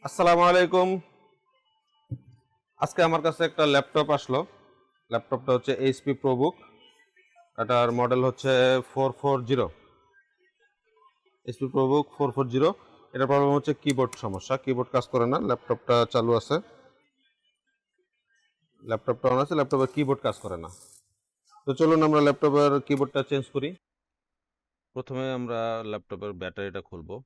আসসালামু আলাইকুম। আজকে আমার কাছে একটা ল্যাপটপ আসলো। ল্যাপটপটা হচ্ছে এইচপি প্রোবুক। এটার মডেল হচ্ছে 440। HP ProBook 440। এটার প্রবলেম হচ্ছে কিবোর্ড সমস্যা, কিবোর্ড কাজ করে না। ল্যাপটপটা চালু আছে, ল্যাপটপটা অন আছে, ল্যাপটপের কিবোর্ড কাজ করে না। তো চলুন আমরা ল্যাপটপের কিবোর্ডটা চেঞ্জ করি। প্রথমে আমরা ল্যাপটপের ব্যাটারিটা খুলবো।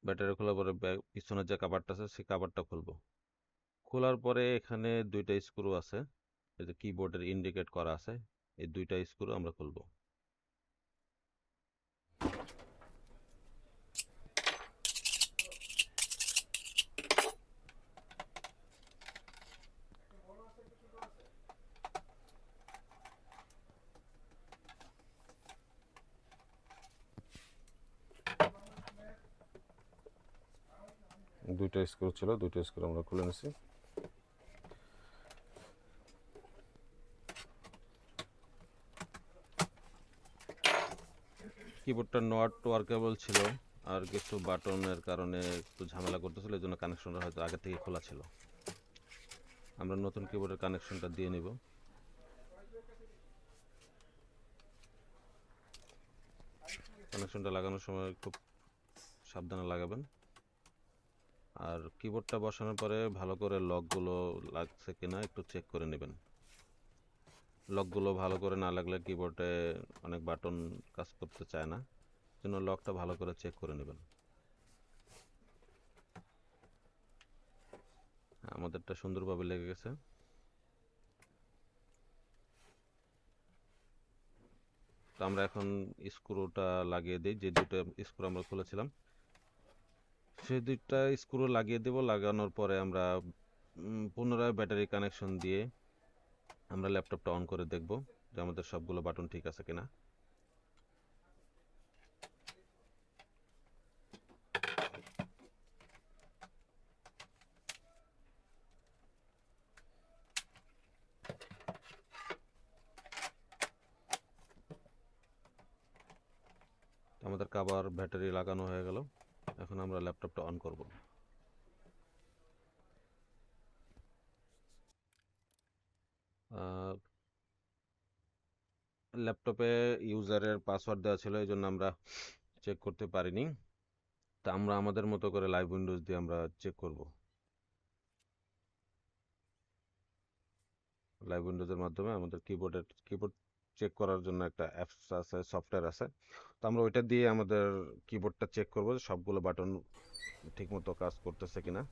ব্যাটারি খোলার পরে পিছনের যে কাভারটা আছে সেই কাভারটা খুলবো। খোলার পরে এখানে দুইটা স্ক্রু আছে, এই যে কিবোর্ডের ইন্ডিকেট করা আছে, এই দুইটা স্ক্রু আমরা খুলবো। দুইটা স্ক্রু ছিল, দুইটা স্ক্রু আমরা খুলে নিছি। কিবোর্ডটা নট ওয়ার্কেবল ছিল, আর কিছু বাটনের কারণে একটু ঝামেলা করতেছিল, এই জন্য কানেকশনটা হয়তো আগে থেকে খোলা ছিল। আমরা নতুন কিবোর্ডের কানেকশনটা দিয়ে নিব। কানেকশনটা লাগানোর সময় খুব সাবধানে লাগাবেন। আর কিবোর্ডটা বসানোর পরে ভালো করে লকগুলো লাগছে কিনা একটু চেক করে নেবেন। লকগুলো ভালো করে না লাগলে কিবোর্ডে অনেক বাটন কাজ করতে চায় না, জন্য লকটা ভালো করে চেক করে নেবেন। আমাদেরটা সুন্দরভাবে লেগে গেছে। তো আমরা এখন স্ক্রুটা লাগিয়ে দিই। যে দুটো স্ক্রু আমরা খুলেছিলাম সেই দুইটা স্ক্রু লাগিয়ে দেব। লাগানোর পরে আমরা পুনরায় ব্যাটারি কানেকশন দিয়ে আমরা ল্যাপটপটা অন করে দেখব যে আমাদের সবগুলো বাটন ঠিক আছে কিনা। আমাদের কভার ব্যাটারি লাগানো হয়ে গেল। এখন আমরা ল্যাপটপটা অন করব। ল্যাপটপে ইউজারের পাসওয়ার্ড দেওয়া ছিল, এই জন্য আমরা চেক করতে পারিনি। তা আমরা আমাদের মতো করে লাইভ উইন্ডোজ দিয়ে আমরা চেক করব। লাইভ উইন্ডোজের মাধ্যমে আমাদের কিবোর্ড চেক করার জন্য একটা অ্যাপস আছে, সফটওয়্যার আছে। তো আমরা ওইটা দিয়ে আমাদের কিবোর্ডটা চেক করব যে সবগুলো বাটন ঠিকমতো কাজ করতেছে কিনা।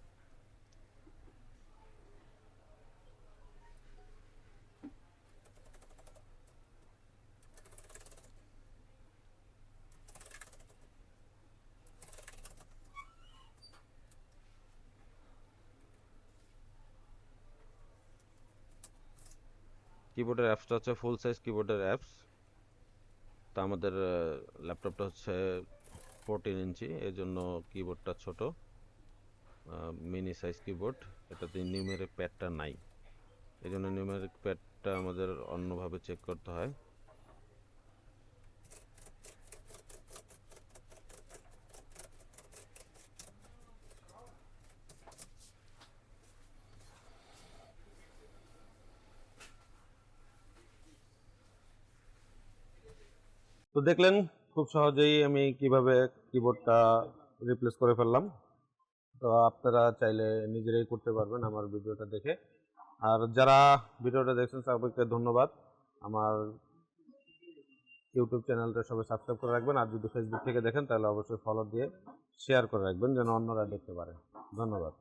কিবোর্ডের অ্যাপসটা হচ্ছে ফুল সাইজ কিবোর্ডের অ্যাপস। তা আমাদের ল্যাপটপটা হচ্ছে 14 ইঞ্চি, এই জন্য কিবোর্ডটা ছোট, মিনি সাইজ কিবোর্ড। এটাতে নিউমেরিক প্যাডটা নাই, এই জন্য নিউমেরিক প্যাডটা আমাদের অন্যভাবে চেক করতে হয়। তো দেখলেন খুব সহজেই আমি কিভাবে কিবোর্ডটা রিপ্লেস করে ফেললাম। তো আপনারা চাইলে নিজেরাই করতে পারবেন আমার ভিডিওটা দেখে। আর যারা ভিডিওটা দেখছেন সবাইকে ধন্যবাদ। আমার ইউটিউব চ্যানেলটা সবাই সাবস্ক্রাইব করে রাখবেন, আর যদি ফেসবুক থেকে দেখেন তাহলে অবশ্যই ফলো দিয়ে শেয়ার করে রাখবেন যেন অন্যরা দেখতে পারে। ধন্যবাদ।